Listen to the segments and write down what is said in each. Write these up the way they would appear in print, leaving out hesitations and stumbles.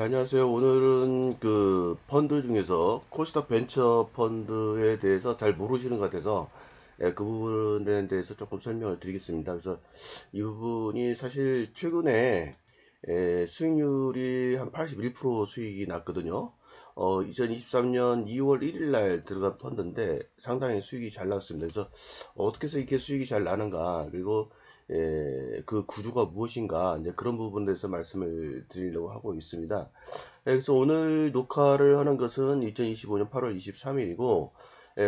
안녕하세요. 오늘은 그 펀드 중에서 코스닥 벤처 펀드에 대해서 잘 모르시는 것 같아서 그 부분에 대해서 조금 설명을 드리겠습니다. 그래서 이 부분이 사실 최근에 수익률이 한 81% 수익이 났거든요. 2023년 2월 1일 날 들어간 펀드인데 상당히 수익이 잘 나왔습니다. 그래서 어떻게 해서 이렇게 수익이 잘 나는가, 그리고 그 구조가 무엇인가, 이제 그런 부분에 대해서 말씀을 드리려고 하고 있습니다. 그래서 오늘 녹화를 하는 것은 2025년 8월 23일이고,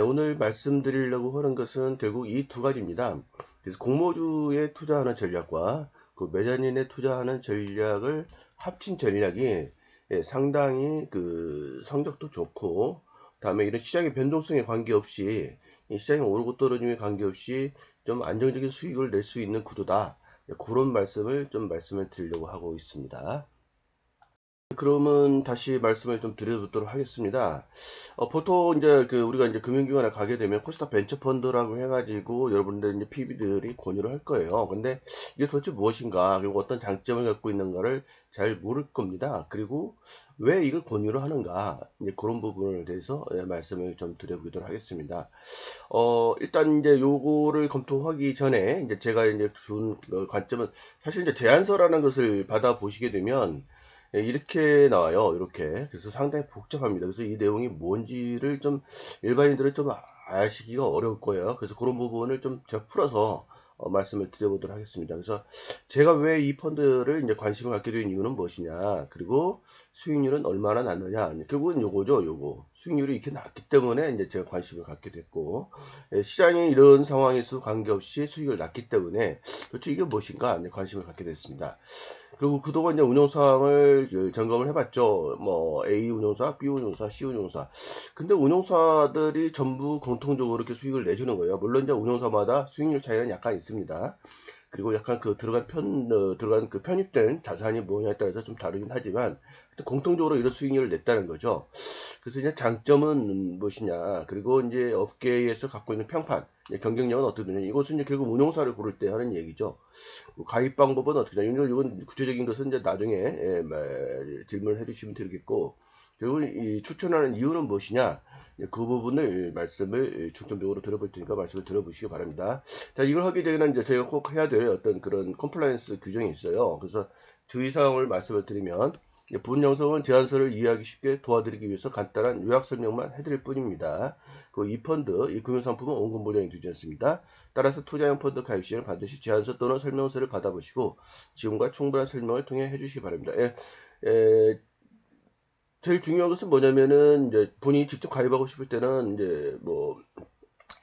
오늘 말씀드리려고 하는 것은 결국 이 두 가지입니다. 그래서 공모주에 투자하는 전략과 그 매자닌에 투자하는 전략을 합친 전략이 상당히 그 성적도 좋고, 다음에 이런 시장의 변동성에 관계없이, 이 시장이 오르고 떨어짐에 관계없이 좀 안정적인 수익을 낼 수 있는 구도다. 그런 말씀을 말씀을 드리려고 하고 있습니다. 그러면 다시 말씀을 좀 드려보도록 하겠습니다. 보통 이제 그 우리가 이제 금융기관에 가게 되면 코스닥 벤처펀드라고 해가지고 여러분들 이제 PB들이 권유를 할 거예요. 근데 이게 도대체 무엇인가, 그리고 어떤 장점을 갖고 있는가를 잘 모를 겁니다. 그리고 왜 이걸 권유를 하는가, 이제 그런 부분에 대해서 말씀을 좀 드려보도록 하겠습니다. 일단 이제 요거를 검토하기 전에 이제 제가 이제 준 관점은, 사실 이제 제안서라는 것을 받아 보시게 되면 이렇게 나와요. 이렇게. 그래서 상당히 복잡합니다. 그래서 이 내용이 뭔지를 좀 일반인들은 좀 아시기가 어려울 거예요. 그래서 그런 부분을 좀 제가 풀어서 말씀을 드려보도록 하겠습니다. 그래서 제가 왜 이 펀드를 이제 관심을 갖게 된 이유는 무엇이냐, 그리고 수익률은 얼마나 났느냐, 결국은 요거죠. 요거 수익률이 이렇게 낮기 때문에 이제 제가 관심을 갖게 됐고, 시장이 이런 상황에서 관계없이 수익을 났기 때문에 도대체 이게 무엇인가 관심을 갖게 됐습니다. 그리고 그동안 이제 운영 상황을 점검을 해봤죠. 뭐 A 운용사, B 운용사, C 운용사. 근데 운용사들이 전부 공통적으로 이렇게 수익을 내주는 거예요. 물론 이제 운용사마다 수익률 차이는 약간 있습니다. 그리고 약간 그 들어간 그 편입된 자산이 뭐냐에 따라서 좀 다르긴 하지만 공통적으로 이런 수익률을 냈다는 거죠. 그래서 이제 장점은 무엇이냐, 그리고 이제 업계에서 갖고 있는 평판, 경쟁력은 어떻게 되냐, 이것은 이제 결국 운용사를 고를 때 하는 얘기죠. 가입 방법은 어떻게 되냐, 이건 구체적인 것은 이제 나중에 질문을 해주시면 되겠고, 결국 이 추천하는 이유는 무엇이냐, 그 부분을 말씀을 중점적으로 들어볼 테니까 말씀을 들어보시기 바랍니다. 자, 이걸 하게 되면 이제 저희가 꼭 해야 될 어떤 그런 컴플라이언스 규정이 있어요. 그래서 주의사항을 말씀을 드리면, 본 영상은 제안서를 이해하기 쉽게 도와드리기 위해서 간단한 요약 설명만 해드릴 뿐입니다. 이 펀드, 이 금융상품은 원금 보장이 되지 않습니다. 따라서 투자형 펀드 가입 시에는 반드시 제안서 또는 설명서를 받아보시고 지금과 충분한 설명을 통해 해주시기 바랍니다. 제일 중요한 것은 뭐냐면은, 이제 본인이 직접 가입하고 싶을 때는 이제 뭐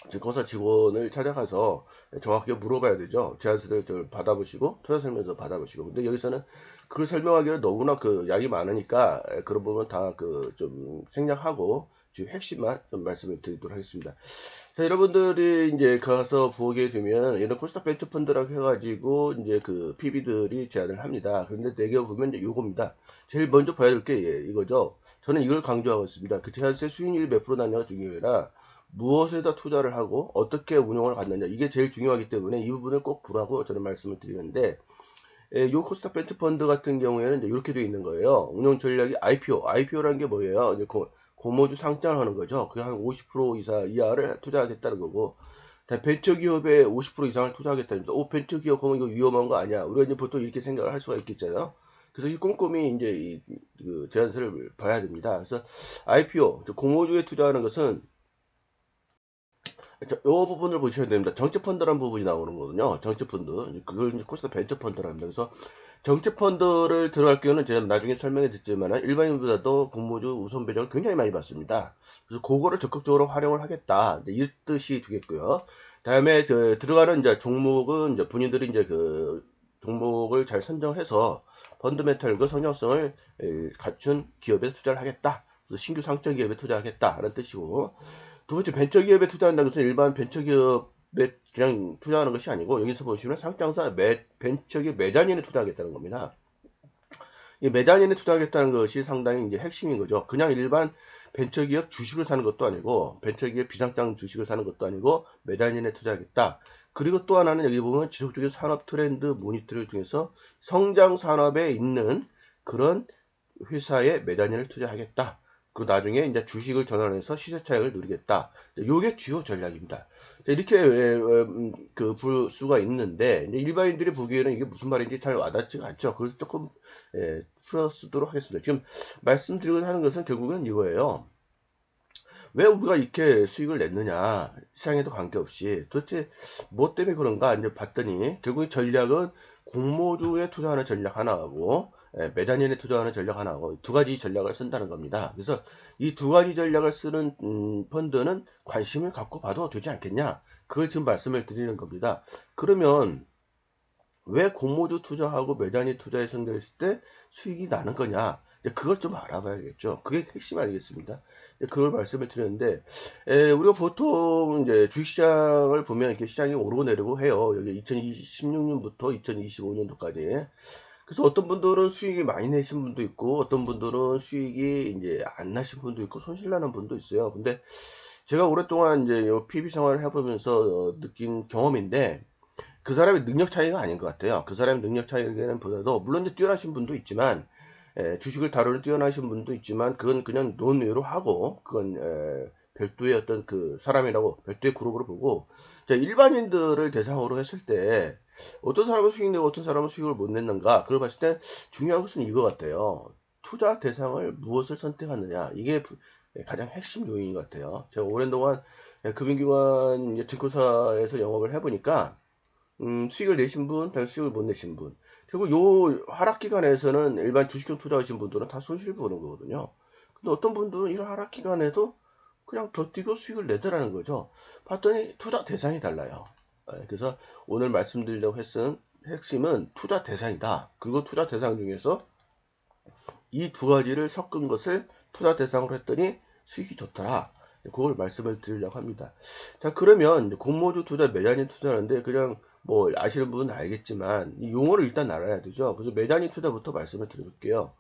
증권사 직원을 찾아가서 정확하게 물어봐야 되죠. 제안서를 좀 받아보시고 투자 설명서 받아보시고. 근데 여기서는 그걸 설명하기는 너무나 그 양이 많으니까 그런 부분 다 그 좀 생략하고 지금 핵심만 좀 말씀을 드리도록 하겠습니다. 자, 여러분들이 이제 가서 보게 되면 이런 코스닥 벤처 펀드라고 해가지고 이제 그 PB들이 제안을 합니다. 그런데 내게 보면 이제 요겁니다. 제일 먼저 봐야 될 게 이거죠. 저는 이걸 강조하고 있습니다. 그 제안세 수익률이 몇 프로 나냐가 중요해요. 무엇에다 투자를 하고 어떻게 운용을 갖느냐, 이게 제일 중요하기 때문에 이 부분을 꼭 보라고 저는 말씀을 드리는데, 요 코스닥 벤처 펀드 같은 경우에는 이제 이렇게 되어 있는 거예요. 운용 전략이 IPO라는 게 뭐예요? 이제 공모주 상장을 하는 거죠. 그 한 50% 이하를 투자하겠다는 거고, 벤처기업에 50% 이상을 투자하겠다는 거죠. 벤처기업 그러면 이거 위험한 거 아니야? 우리가 이제 보통 이렇게 생각을 할 수가 있겠잖아요. 그래서 이 꼼꼼히 이제 그 제안서를 봐야 됩니다. 그래서 IPO, 공모주에 투자하는 것은 이 부분을 보셔야 됩니다. 정치펀드라는 부분이 나오는 거거든요. 정치펀드. 그걸 이제 코스닥 벤처펀드라 합니다. 그래서 정치펀드를 들어갈 경우는 제가 나중에 설명해 드렸지만 일반인보다도 공모주 우선 배정을 굉장히 많이 받습니다. 그래서 그거를 적극적으로 활용을 하겠다, 이 뜻이 되겠고요. 다음에 그 들어가는 이제 종목은 이제 본인들이 이제 그 종목을 잘 선정해서 펀드멘탈과 성장성을 갖춘 기업에 투자를 하겠다. 그래서 신규 상장 기업에 투자하겠다라는 뜻이고, 두 번째, 벤처기업에 투자한다는 것은 일반 벤처기업에 그냥 투자하는 것이 아니고, 여기서 보시면 상장사 벤처기업 매자닌에 투자하겠다는 겁니다. 이 매자닌에 투자하겠다는 것이 상당히 이제 핵심인 거죠. 그냥 일반 벤처기업 주식을 사는 것도 아니고, 벤처기업 비상장 주식을 사는 것도 아니고, 매자닌에 투자하겠다. 그리고 또 하나는 여기 보면 지속적인 산업 트렌드 모니터를 통해서 성장 산업에 있는 그런 회사에 매단위를 투자하겠다. 그 나중에 이제 주식을 전환해서 시세 차익을 누리겠다. 요게 주요 전략입니다. 이렇게 볼 수가 있는데 일반인들이 보기에는 이게 무슨 말인지 잘 와닿지가 않죠. 그래서 조금 풀어쓰도록 하겠습니다. 지금 말씀드리고 하는 것은 결국은 이거예요. 왜 우리가 이렇게 수익을 냈느냐, 시장에도 관계없이 도대체 무엇 때문에 그런가 이제 봤더니 결국 전략은 공모주에 투자하는 전략 하나하고 매단위에 투자하는 전략 하나하고 두 가지 전략을 쓴다는 겁니다. 그래서 이 두 가지 전략을 쓰는 펀드는 관심을 갖고 봐도 되지 않겠냐, 그걸 지금 말씀을 드리는 겁니다. 그러면 왜 공모주 투자하고 매단위 투자에 선택했을 때 수익이 나는 거냐, 그걸 좀 알아봐야겠죠. 그게 핵심 아니겠습니까? 그걸 말씀을 드렸는데, 우리가 보통 이제 주식시장을 보면 이렇게 시장이 오르고 내리고 해요. 여기 2016년부터 2025년도까지. 그래서 어떤 분들은 수익이 많이 내신 분도 있고, 어떤 분들은 수익이 이제 안 나신 분도 있고, 손실 나는 분도 있어요. 근데 제가 오랫동안 이제 PB 생활을 해보면서 느낀 경험인데, 그 사람의 능력 차이가 아닌 것 같아요. 그 사람의 능력 차이는 보다도 물론 이제 뛰어나신 분도 있지만, 주식을 다루는 뛰어나신 분도 있지만, 그건 그냥 논외로 하고, 그건 별도의 어떤 그 사람이라고 별도의 그룹으로 보고, 자, 일반인들을 대상으로 했을 때 어떤 사람은 수익 내고 어떤 사람은 수익을 못 냈는가, 그걸 봤을 때 중요한 것은 이거 같아요. 투자 대상을 무엇을 선택하느냐, 이게 가장 핵심 요인인 것 같아요. 제가 오랜 동안 금융기관 증권사에서 영업을 해보니까 수익을 내신 분, 다른 수익을 못 내신 분. 결국 요 하락 기간에서는 일반 주식형 투자하신 분들은 다 손실 보는 거거든요. 근데 어떤 분들은 이런 하락 기간에도 그냥 더 뛰고 수익을 내더라는 거죠. 봤더니 투자 대상이 달라요. 그래서 오늘 말씀드리려고 했은 핵심은 투자 대상이다. 그리고 투자 대상 중에서 이 두 가지를 섞은 것을 투자 대상으로 했더니 수익이 좋더라. 그걸 말씀을 드리려고 합니다. 자, 그러면 공모주 투자, 매단위 투자하는데 그냥 뭐 아시는 분은 알겠지만 이 용어를 일단 알아야 되죠. 그래서 매단위 투자부터 말씀을 드릴게요.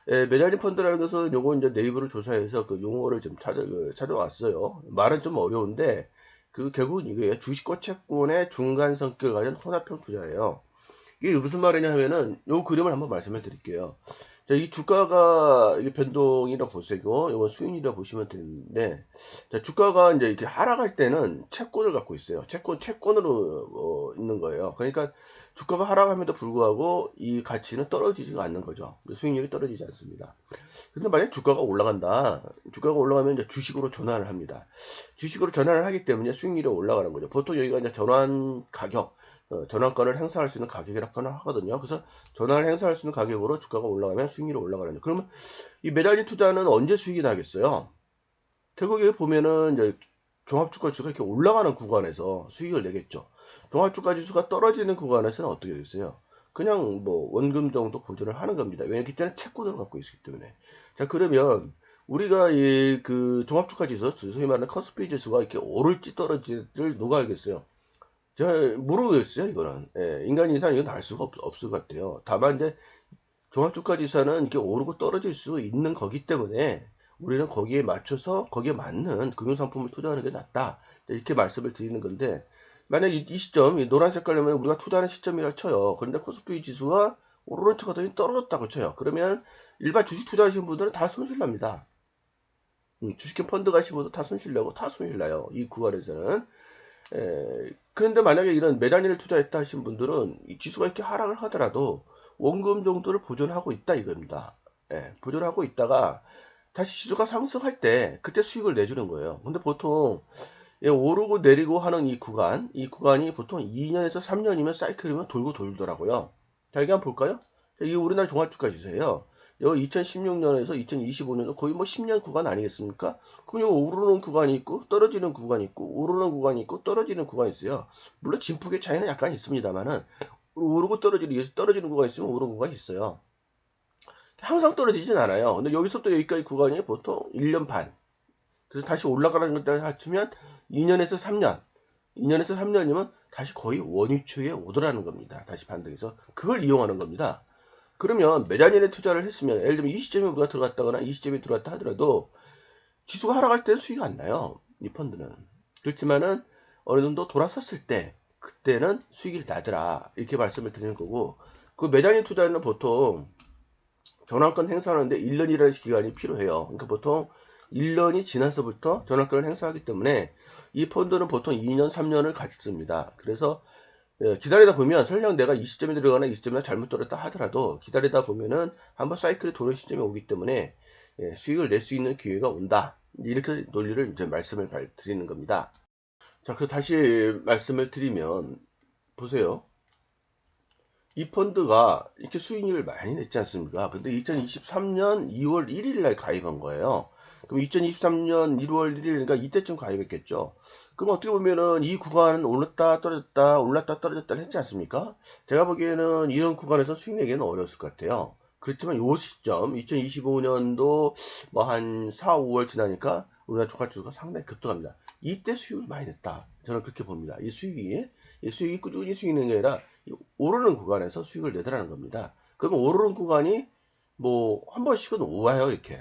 매단위 펀드라는 것은 요거 이제 네이버를 조사해서 그 용어를 좀 찾아왔어요. 말은 좀 어려운데 그 결국은 이거예요. 주식과 채권의 중간 성격을 가진 혼합형 투자예요. 이게 무슨 말이냐 하면은 요 그림을 한번 말씀해 드릴게요. 자, 이 주가가 이게 변동이라고 보시고 이건 수익이라고 보시면 되는데, 자, 주가가 이제 이렇게 하락할 때는 채권을 갖고 있어요. 채권으로 있는 거예요. 그러니까 주가가 하락함에도 불구하고 이 가치는 떨어지지가 않는 거죠. 수익률이 떨어지지 않습니다. 근데 만약 주가가 올라간다. 주가가 올라가면 이제 주식으로 전환을 합니다. 주식으로 전환을 하기 때문에 수익률이 올라가는 거죠. 보통 여기가 이제 전환 가격, 전환권을 행사할 수 있는 가격이라고 하거든요. 그래서 전환을 행사할 수 있는 가격으로 주가가 올라가면 수익률이 올라가는 거죠. 그러면 이 매달리 투자는 언제 수익이 나겠어요? 결국에 보면은 이제 종합주가 지수가 이렇게 올라가는 구간에서 수익을 내겠죠. 종합주가 지수가 떨어지는 구간에서는 어떻게 되겠어요? 그냥 뭐 원금 정도 보존을 하는 겁니다. 왜냐면 그때는 채권을 갖고 있기 때문에. 자, 그러면 우리가 이 그 종합주가 지수, 소위 말하는 커스피 지수가 이렇게 오를지 떨어질지를 누가 알겠어요? 제가 모르겠어요, 이거는. 인간 이상 이건 알 수가 없을 것 같아요. 다만 이제 종합주가지수는 이렇게 오르고 떨어질 수 있는 거기 때문에 우리는 거기에 맞춰서 거기에 맞는 금융상품을 투자하는 게 낫다. 이렇게 말씀을 드리는 건데, 만약 이 시점, 이 노란 색깔이면 우리가 투자하는 시점이라 쳐요. 그런데 코스피 지수가 오르는 척 하더니 떨어졌다고 쳐요. 그러면 일반 주식 투자하시는 분들은 다 손실납니다. 주식형 펀드 가시는 분도 다 손실나고 다 손실나요. 이 구간에서는. 그런데 만약에 이런 매단위를 투자했다 하신 분들은 이 지수가 이렇게 하락을 하더라도 원금 정도를 보존하고 있다 이겁니다. 보존하고 있다가 다시 지수가 상승할 때 그때 수익을 내주는 거예요. 근데 보통 오르고 내리고 하는 이 구간이 보통 2년에서 3년이면 사이클이면 돌고 돌더라고요. 자, 여기 한번 볼까요? 이 우리나라 종합주가 지수예요. 여기 2016년에서 2025년도 거의 뭐 10년 구간 아니겠습니까? 그럼 오르는 구간이 있고 떨어지는 구간이 있고 오르는 구간이 있고 떨어지는 구간이 있어요. 물론 진폭의 차이는 약간 있습니다만은 오르고 떨어지는 구간이 있으면 오르는 구간이 있어요. 항상 떨어지진 않아요. 근데 여기서부터 여기까지 구간이 보통 1년 반. 그래서 다시 올라가는 것까지 합치면 2년에서 3년. 2년에서 3년이면 다시 거의 원위치에 오더라는 겁니다. 다시 반등해서. 그걸 이용하는 겁니다. 그러면 매단위에 투자를 했으면, 예를 들면 이 시점에 우리가 들어갔다거나 이 시점에 들어갔다 하더라도 지수가 하락할 때는 수익이 안 나요. 이 펀드는. 그렇지만은 어느 정도 돌아섰을 때 그때는 수익이 나더라. 이렇게 말씀을 드리는 거고, 그 매단위 투자는 보통 전환권 행사하는데 1년이라는 기간이 필요해요. 그러니까 보통 1년이 지나서부터 전환권을 행사하기 때문에 이 펀드는 보통 2년, 3년을 갖습니다. 그래서 기다리다 보면 설령 내가 이 시점에 들어가나 이 시점에 잘못 들었다 하더라도 기다리다 보면은 한번 사이클이 도는 시점이 오기 때문에 수익을 낼 수 있는 기회가 온다. 이렇게 논리를 이제 말씀을 드리는 겁니다. 자, 그 다시 말씀을 드리면 보세요. 이 펀드가 이렇게 수익률을 많이 냈지 않습니까? 근데 2023년 2월 1일 날 가입한 거예요. 그럼 2023년 1월 1일, 그러니까 이때쯤 가입했겠죠. 그럼 어떻게 보면은 이 구간은 올랐다 떨어졌다 올랐다 떨어졌다 했지 않습니까? 제가 보기에는 이런 구간에서 수익 내기는 어려웠을 것 같아요. 그렇지만 요 시점 2025년도 뭐 한 4, 5월 지나니까 우리나라 종합지수가 상당히 급등합니다. 이때 수익을 많이 냈다. 저는 그렇게 봅니다. 이 수익이 꾸준히 수익 내는 게 아니라 오르는 구간에서 수익을 내더라는 겁니다. 그러면 오르는 구간이 뭐 한 번씩은 와요. 이렇게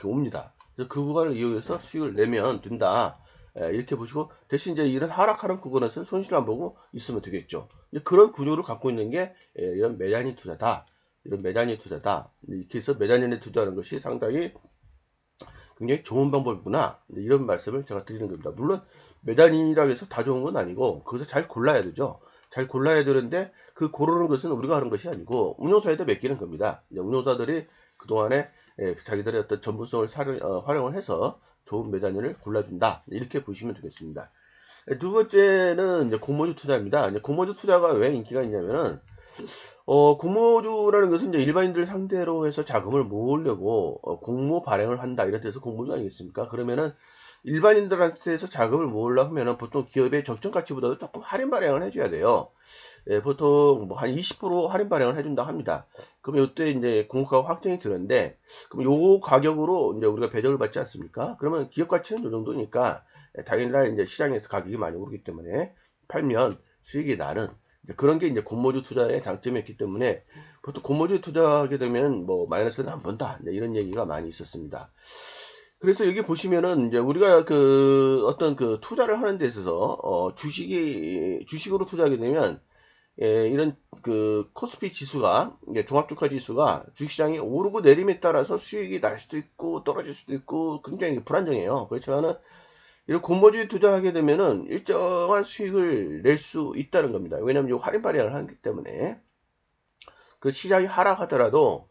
옵니다. 그래서 그 구간을 이용해서 수익을 내면 된다. 이렇게 보시고 대신 이제 이런 하락하는 구간에서는 손실 안 보고 있으면 되겠죠. 그런 구조를 갖고 있는 게 이런 매단위 투자다. 이런 매단위 투자다. 이렇게 해서 매단위에 투자하는 것이 상당히 굉장히 좋은 방법이구나. 이런 말씀을 제가 드리는 겁니다. 물론 매단위라고 해서 다 좋은 건 아니고 그것을 잘 골라야 되죠. 잘 골라야 되는데 그 고르는 것은 우리가 하는 것이 아니고 운용사에다 맡기는 겁니다. 운용사들이 그동안에 자기들의 어떤 전문성을 활용을 해서 좋은 매단위를 골라준다. 이렇게 보시면 되겠습니다. 두 번째는 이제 공모주 투자입니다. 이제 공모주 투자가 왜 인기가 있냐면은 공모주라는 것은 이제 일반인들 상대로 해서 자금을 모으려고 공모 발행을 한다. 이런 데서 공모주 아니겠습니까? 그러면은 일반인들한테서 자금을 모으려고 하면은 보통 기업의 적정 가치보다도 조금 할인 발행을 해줘야 돼요. 보통 뭐 한 20% 할인 발행을 해준다 합니다. 그럼 이때 이제 공모가가 확정이 되는데, 그럼 요 가격으로 이제 우리가 배정을 받지 않습니까? 그러면 기업 가치는 요 정도니까 당일날 이제 시장에서 가격이 많이 오르기 때문에 팔면 수익이 나는 그런 게 이제 공모주 투자의 장점이었기 때문에 보통 공모주 투자하게 되면 뭐 마이너스는 안 본다 이런 얘기가 많이 있었습니다. 그래서 여기 보시면은 이제 우리가 그 어떤 그 투자를 하는 데 있어서 주식으로 투자하게 되면 이런 그 코스피 지수가 종합주가 지수가 주식시장이 오르고 내림에 따라서 수익이 날 수도 있고 떨어질 수도 있고 굉장히 불안정해요. 그렇지만은 이런 공모주에 투자하게 되면은 일정한 수익을 낼 수 있다는 겁니다. 왜냐하면 이 할인 발행을 하기 때문에 그 시장이 하락하더라도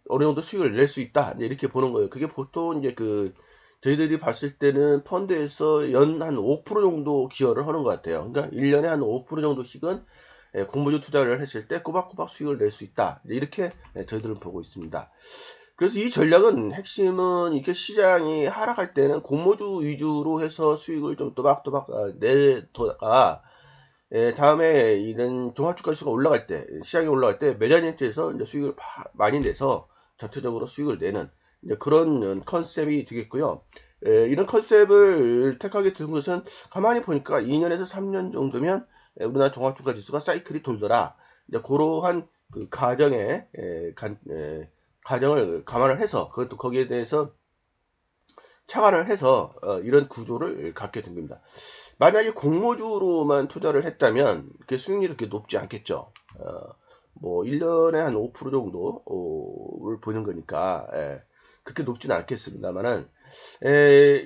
어느 정도 수익을 낼 수 있다 이렇게 보는 거예요. 그게 보통 이제 그 저희들이 봤을 때는 펀드에서 연 한 5% 정도 기여를 하는 것 같아요. 그러니까 1년에 한 5% 정도씩은 공모주 투자를 했을 때 꼬박꼬박 수익을 낼 수 있다. 이렇게 저희들은 보고 있습니다. 그래서 이 전략은 핵심은 이렇게 시장이 하락할 때는 공모주 위주로 해서 수익을 좀 또박또박 내다가 다음에 이런 종합주가 지수가 올라갈 때 시장이 올라갈 때 매장일지에서 이제 수익을 많이 내서 전체적으로 수익을 내는 이제 그런 컨셉이 되겠고요. 이런 컨셉을 택하게 된 것은 가만히 보니까 2년에서 3년 정도면 우리나라 종합주가 지수가 사이클이 돌더라. 이제 그러한 그 가정을 감안을 해서 그것도 거기에 대해서 착안을 해서 이런 구조를 갖게 된 겁니다. 만약에 공모주로만 투자를 했다면 그 수익률이 그렇게 높지 않겠죠. 뭐 1년에 한 5% 정도를 보는 거니까 그렇게 높지는 않겠습니다만은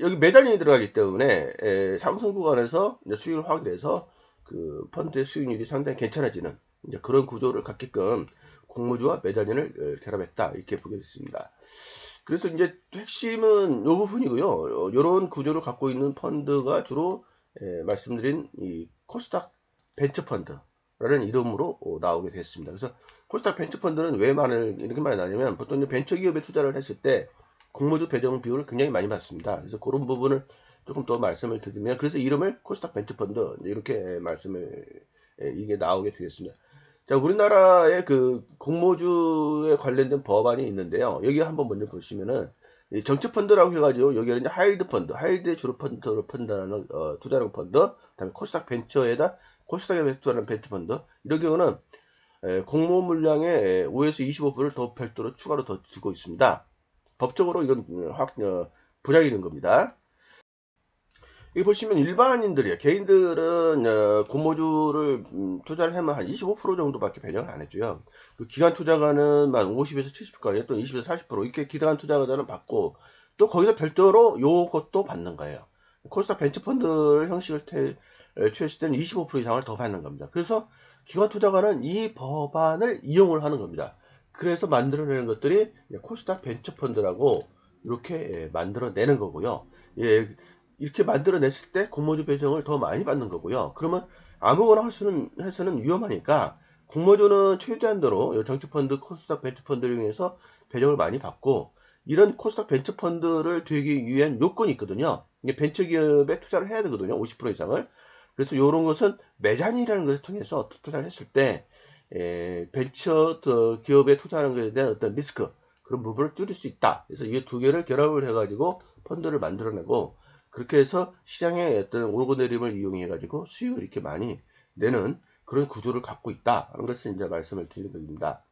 여기 매단이 들어가기 때문에 상승 구간에서 이제 수익을 확 내서 그 펀드의 수익률이 상당히 괜찮아지는 이제 그런 구조를 갖게끔 공모주와 매단인을 결합했다 이렇게 보게 됐습니다. 그래서 이제 핵심은 이 부분이고요. 이런 구조를 갖고 있는 펀드가 주로 말씀드린 이 코스닥 벤처펀드라는 이름으로 나오게 됐습니다. 그래서 코스닥 벤처펀드는 왜 이렇게 많이 나냐면 보통 이제 벤처기업에 투자를 했을 때 공모주 배정 비율을 굉장히 많이 받습니다. 그래서 그런 부분을 조금 더 말씀을 드리면 그래서 이름을 코스닥 벤처펀드 이렇게 이게 나오게 되겠습니다. 자, 우리나라의 그 공모주에 관련된 법안이 있는데요. 여기 한번 먼저 보시면은 정치펀드라고 해가지고 여기는 이제 하이드 펀드, 하이드 주로 펀드로 펀드라는 투자하는 펀드, 그다음에 코스닥 벤처에다 코스닥에 투자하는 벤처 펀드 이런 경우는 공모 물량의 5에서 25%를 더 별도로 추가로 더 주고 있습니다. 법적으로 이건 부작위는 겁니다. 여기 보시면 일반인들이에요. 개인들은 공모주를 투자를 하면 한 25% 정도밖에 배정을 안 해줘요. 그 기관 투자가는 만 50에서 70%까지, 또 20에서 40% 이렇게 기관 투자가는 받고, 또 거기다 별도로 요것도 받는 거예요. 코스닥 벤처펀드 형식을 취했을 때는 25% 이상을 더 받는 겁니다. 그래서 기관 투자가는 이 법안을 이용을 하는 겁니다. 그래서 만들어내는 것들이 코스닥 벤처펀드라고 이렇게 만들어내는 거고요. 예, 이렇게 만들어냈을 때 공모주 배정을 더 많이 받는 거고요. 그러면 아무거나 해서는 위험하니까 공모주는 최대한도로 정치펀드, 코스닥 벤처펀드를 이용해서 배정을 많이 받고, 이런 코스닥 벤처펀드를 되기 위한 요건이 있거든요. 이게 벤처기업에 투자를 해야 되거든요. 50% 이상을. 그래서 이런 것은 매잔이라는 것을 통해서 투자를 했을 때 벤처 기업에 투자하는 것에 대한 어떤 리스크, 그런 부분을 줄일 수 있다. 그래서 이 두 개를 결합을 해가지고 펀드를 만들어내고, 그렇게 해서 시장의 어떤 오르고내림을 이용해 가지고 수익을 이렇게 많이 내는 그런 구조를 갖고 있다라는 것을 이제 말씀을 드리는 겁니다.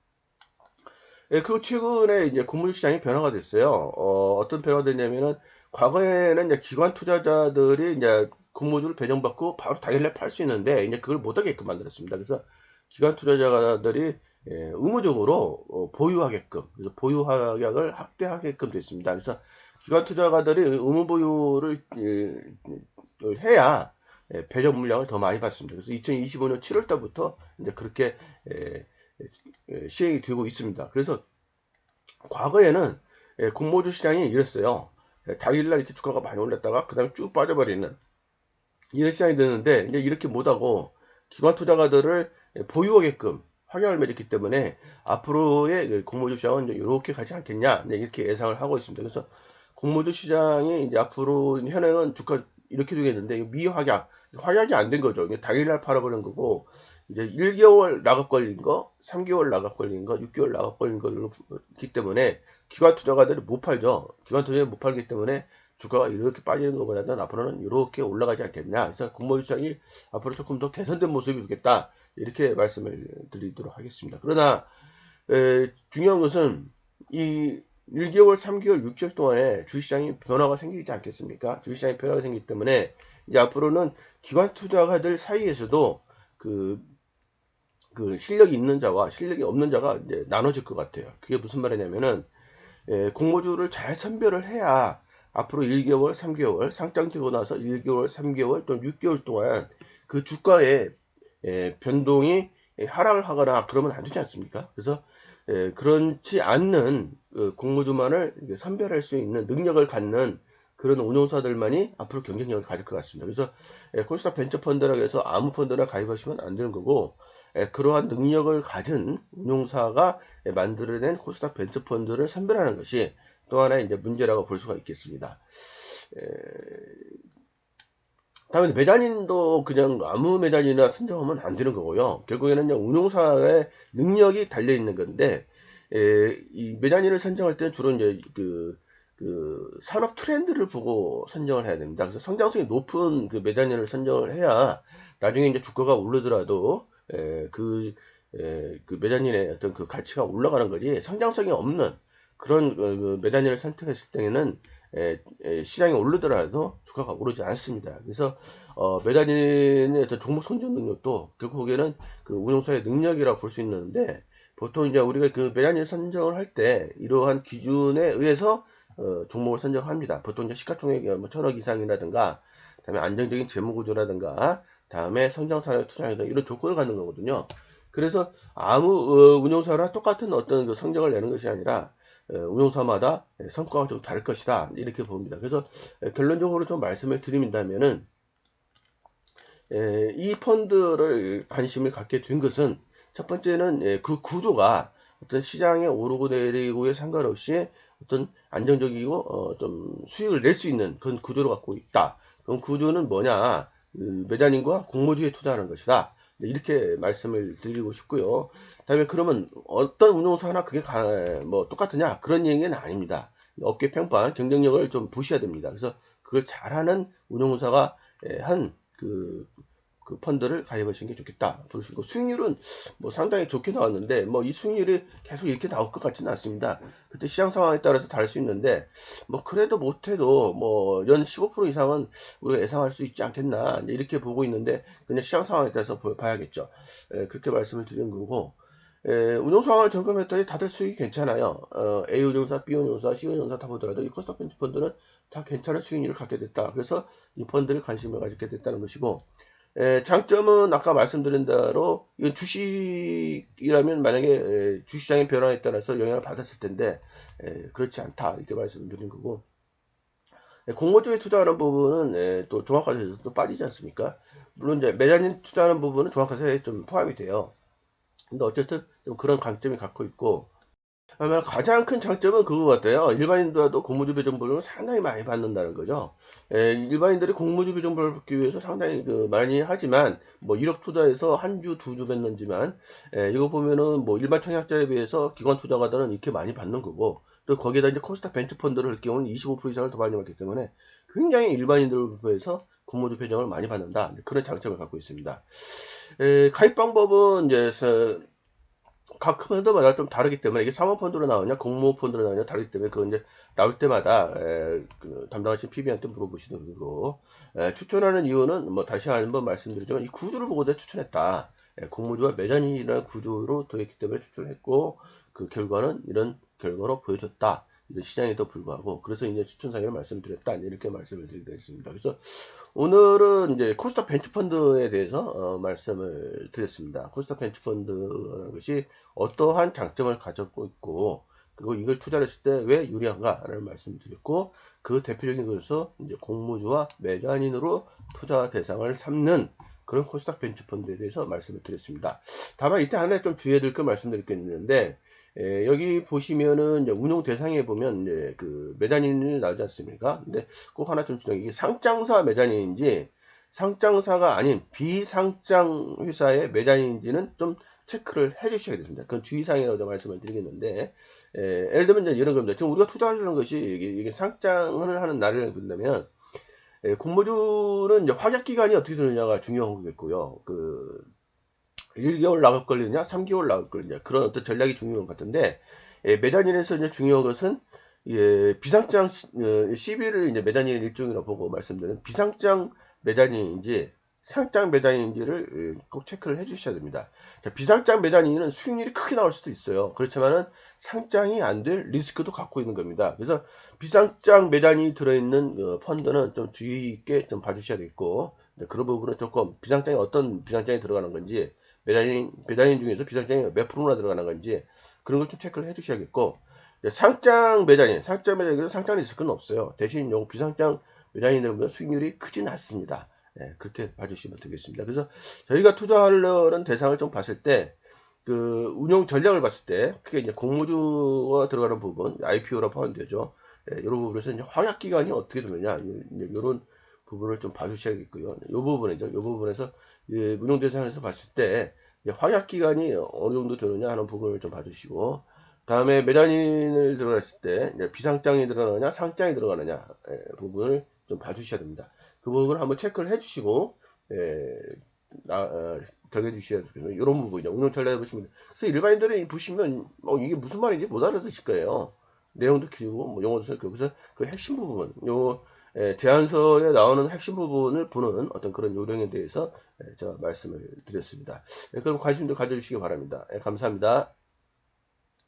예, 그리고 최근에 이제 공모주 시장이 변화가 됐어요. 어떤 변화가 됐냐면은, 과거에는 이제 기관 투자자들이 이제 공모주를 배정받고 바로 당일날 팔 수 있는데, 이제 그걸 못하게끔 만들었습니다. 그래서 기관 투자자들이 의무적으로 보유하게끔, 그래서 보유 하약을 확대하게끔 됐습니다. 그래서 기관 투자가들이 의무 보유를 해야 배정 물량을 더 많이 받습니다. 그래서 2025년 7월 달부터 이제 그렇게 시행이 되고 있습니다. 그래서 과거에는 공모주 시장이 이랬어요. 당일날 이렇게 주가가 많이 올랐다가 그 다음에 쭉 빠져버리는 이런 시장이 되는데, 이제 이렇게 못하고 기관 투자가들을 보유하게끔 확약을 맺었기 때문에 앞으로의 공모주 시장은 이제 이렇게 가지 않겠냐, 이렇게 예상을 하고 있습니다. 그래서 공모주 시장이 이제 앞으로 현행은 주가 이렇게 되겠는데, 확약이 안 된 거죠. 당일날 팔아버린 거고, 이제 1개월 나갑 걸린 거, 3개월 나갑 걸린 거, 6개월 나갑 걸린 거기 때문에 기관 투자가들이 못 팔죠. 기관 투자자들이 못 팔기 때문에 주가가 이렇게 빠지는 것보다는 앞으로는 이렇게 올라가지 않겠냐. 그래서 공모주 시장이 앞으로 조금 더 개선된 모습이 되겠다, 이렇게 말씀을 드리도록 하겠습니다. 그러나 중요한 것은 이 1개월, 3개월, 6개월 동안에 주식시장이 변화가 생기지 않겠습니까? 주식시장이 변화가 생기기 때문에 이제 앞으로는 기관 투자가들 사이에서도 그 실력이 있는 자와 실력이 없는 자가 이제 나눠질 것 같아요. 그게 무슨 말이냐면은, 공모주를 잘 선별을 해야 앞으로 1개월, 3개월, 상장되고 나서 1개월, 3개월 또는 6개월 동안 그 주가의 변동이 하락을 하거나 그러면 안 되지 않습니까? 그래서 그렇지 않는 공모주만을 선별할 수 있는 능력을 갖는 그런 운용사들만이 앞으로 경쟁력을 가질 것 같습니다. 그래서 코스닥 벤처펀드라고 해서 아무 펀드나 가입하시면 안 되는 거고, 그러한 능력을 가진 운용사가 만들어낸 코스닥 벤처펀드를 선별하는 것이 또 하나의 이제 문제라고 볼 수가 있겠습니다. 다음에 매단인도 그냥 아무 매단이나 선정하면 안 되는 거고요. 결국에는 운용사의 능력이 달려 있는 건데, 이 매단인을 선정할 때는 주로 이제 그 산업 트렌드를 보고 선정을 해야 됩니다. 그래서 성장성이 높은 그 매단인을 선정을 해야 나중에 이제 주가가 오르더라도 그 매단인의 어떤 그 가치가 올라가는 거지, 성장성이 없는 그런 그 매단인을 선택했을 때에는 시장이 오르더라도 주가가 오르지 않습니다. 그래서 매단인의 어떤 종목 선정 능력도 결국에는 그 운용사의 능력이라고 볼 수 있는데, 보통 이제 우리가 그 매단인 선정을 할 때 이러한 기준에 의해서 종목을 선정합니다. 보통 이제 시가총액이 뭐 1,000억 이상이라든가, 다음에 안정적인 재무구조라든가, 다음에 성장사회 투자라든가 이런 조건을 갖는 거거든요. 그래서 아무 운용사나 똑같은 어떤 그 성적을 내는 것이 아니라 운용사마다 성과가 좀 다를 것이다, 이렇게 봅니다. 그래서 결론적으로 좀 말씀을 드린다면은, 이 펀드를 관심을 갖게 된 것은, 첫 번째는 그 구조가 어떤 시장에 오르고 내리고에 상관없이 어떤 안정적이고 좀 수익을 낼 수 있는 그런 구조를 갖고 있다. 그럼 구조는 뭐냐? 매단인과 공모주에 투자하는 것이다, 이렇게 말씀을 드리고 싶고요. 다음에 그러면 어떤 운용사 하나 그게 뭐 똑같으냐, 그런 얘기는 아닙니다. 업계 평판, 경쟁력을 좀 보셔야 됩니다. 그래서 그걸 잘하는 운용사가 한 그 펀드를 가입하시는 게 좋겠다. 그리고 수익률은 뭐 상당히 좋게 나왔는데 뭐 이 수익률이 계속 이렇게 나올 것 같지는 않습니다. 그때 시장 상황에 따라서 다를 수 있는데 뭐 그래도 못해도 뭐 연 15% 이상은 우리가 예상할 수 있지 않겠나 이렇게 보고 있는데 그냥 시장 상황에 따라서 봐야겠죠. 그렇게 말씀을 드리는 거고 운용 상황을 점검했더니 다들 수익이 괜찮아요. A 운용사, B 운용사, C 운용사 다 보더라도 이 코스닥 벤치 펀드는 다 괜찮은 수익률을 갖게 됐다. 그래서 이 펀드를 관심을 가지게 됐다는 것이고 장점은 아까 말씀드린 대로 이 주식이라면 만약에 주시장의 변화에 따라서 영향을 받았을 텐데 그렇지 않다 이렇게 말씀드린 거고 공모주에 투자하는 부분은 또 종합과세에서 또 빠지지 않습니까? 물론 이제 매장인 투자하는 부분은 종합과세에 좀 포함이 돼요. 근데 어쨌든 좀 그런 강점이 갖고 있고 아마 가장 큰 장점은 그거 같아요. 일반인들도 공모주 배정보를 상당히 많이 받는다는 거죠. 일반인들이 공모주 배정보를 받기 위해서 상당히 많이 하지만 뭐 1억 투자해서 한 주, 두 주 뱉는지만 이거 보면은 뭐 일반 청약자에 비해서 기관 투자가들은 이렇게 많이 받는 거고 또 거기에다 이제 코스닥 벤처 펀드를 할 경우는 25% 이상을 더 많이 받기 때문에 굉장히 일반인들에 비해서 공모주 배정을 많이 받는다. 그런 장점을 갖고 있습니다. 가입 방법은 이제 각 펀드마다 좀 다르기 때문에 이게 사모펀드로 나오냐 공모펀드로 나오냐 다르기 때문에 그건 이제 나올 때마다 담당하신 PB한테 물어보시는 거고 추천하는 이유는 뭐 다시 한번 말씀드리지만 이 구조를 보고 내가 추천했다. 공모주와 매장이라는 구조로 되었기 때문에 추천했고 그 결과는 이런 결과로 보여줬다. 이런 시장에도 불구하고 그래서 이제 추천 사례를 말씀드렸다 이렇게 말씀을 드리게 됐습니다. 그래서 오늘은 이제 코스닥 벤처펀드에 대해서 말씀을 드렸습니다. 코스닥 벤처펀드라는 것이 어떠한 장점을 가지고 있고 그리고 이걸 투자를 했을 때 왜 유리한가라는 말씀을 드렸고 그 대표적인 것으로 이제 공모주와 매장인으로 투자 대상을 삼는 그런 코스닥 벤처펀드에 대해서 말씀을 드렸습니다. 다만 이때 하나 좀 주의해야 될 거 말씀드릴 게 있는데 여기 보시면은 이제 운용 대상에 보면 이제 그 매단인이 나오지 않습니까? 근데 꼭 하나 좀 주의해 이게 상장사 매단인지 상장사가 아닌 비상장 회사의 매단인지는 좀 체크를 해 주셔야 됩니다. 그건 주의사항이라고 말씀을 드리겠는데 예를 들면 이제 이런 겁니다. 지금 우리가 투자하려는 것이 이게 상장을 하는 날을 본다면 공모주는 이제 확약 기간이 어떻게 되느냐가 중요한 거겠고요. 1개월 나갈 걸리냐, 3개월 나갈 걸리냐, 그런 어떤 전략이 중요한 것 같은데, 매단일에서 이제 중요한 것은, 비상장, CB를 이제 매단일 일종이라고 보고 말씀드리는 비상장 매단인지, 상장 매단인지를 꼭 체크를 해 주셔야 됩니다. 자, 비상장 매단인은 수익률이 크게 나올 수도 있어요. 그렇지만은 상장이 안 될 리스크도 갖고 있는 겁니다. 그래서 비상장 매단이 들어있는 펀드는 좀 주의 있게 좀 봐주셔야 되겠고, 그런 부분은 조금 비상장이 어떤 비상장이 들어가는 건지, 매단인 중에서 비상장이 몇 프로나 들어가는 건지 그런 걸 좀 체크를 해 주셔야겠고 상장 매단인은 상장 리스크는 없어요. 대신 요거 비상장 매단인들보다 수익률이 크진 않습니다. 그렇게 봐주시면 되겠습니다. 그래서 저희가 투자하려는 대상을 좀 봤을 때 그 운용 전략을 봤을 때 크게 이제 공모주가 들어가는 부분 IPO라 포함되죠. 이런 부분에서 이제 활약 기간이 어떻게 되느냐 이런 부분을 좀 봐주셔야겠고요. 이 부분이죠. 이 부분에서 운용 대상에서 봤을 때 활약 기간이 어느 정도 되느냐 하는 부분을 좀 봐주시고 다음에 매단인을 들어갔을 때 비상장이 들어가느냐 상장이 들어가느냐 부분을 좀 봐주셔야 됩니다. 그 부분을 한번 체크를 해주시고 정해주셔야 되겠네요. 이런 부분이죠. 운용 전략 보시면 그래서 일반인들이 보시면 이게 무슨 말인지 못 알아듣실 거예요. 내용도 길고 뭐 용어도 써 그래서 그 핵심 부분 요 제안서에 나오는 핵심 부분을 보는 어떤 그런 요령에 대해서 제가 말씀을 드렸습니다. 그럼 관심도 가져주시기 바랍니다. 감사합니다.